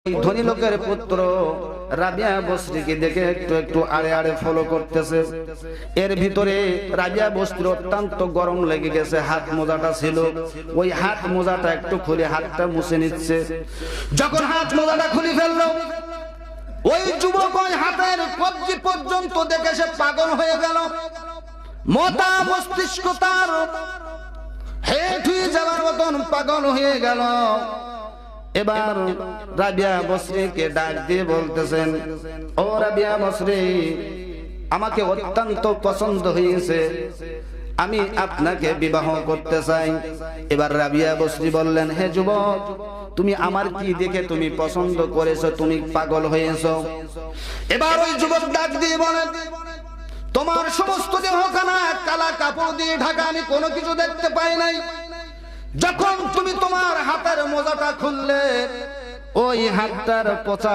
ধনী লোকের পুত্র রাবিয়া বসরিকে দেখে একটু একটু আড়ে আড়ে ফলো করতেছে। এর ভিতরে রাবিয়া বসরির অত্যন্ত গরম লেগে গেছে। হাত মোজাটা ছিল, ওই হাত মোজাটা একটু খুলে হাতটা মুছে নিচ্ছে। যখন হাত মোজাটা খুলে ফেললো, ওই যুবক ওই হাতের কবজি পর্যন্ত দেখে সে পাগল হয়ে গেল। মোটা মস্তিষ্ক তার হেট হয়ে যাওয়ার মতন পাগল হয়ে গেল। এবার রাবিয়া বসরিকে ডাক দিয়ে বলতেছেন, ও রাবিয়া বসরি, আমাকে অত্যন্ত পছন্দ হয়েছে, আমি আপনাকে বিবাহ করতে চাই। এবার রাবিয়া বসরি বললেন, হে যুবক, তুমি আমার কি দেখে তুমি পছন্দ করেছো, তুমি পাগল হয়েছো? এবার ওই যুবক ডাক দিয়ে বলেন, তোমার সমস্ত দেহখানা কালা কাপড় দিয়ে ঢাকা, আমি কোনো কিছু দেখতে পাই নাই। যখন তুমি তোমার হাতের মোজাটা খুললে, ওই হাতটার পচা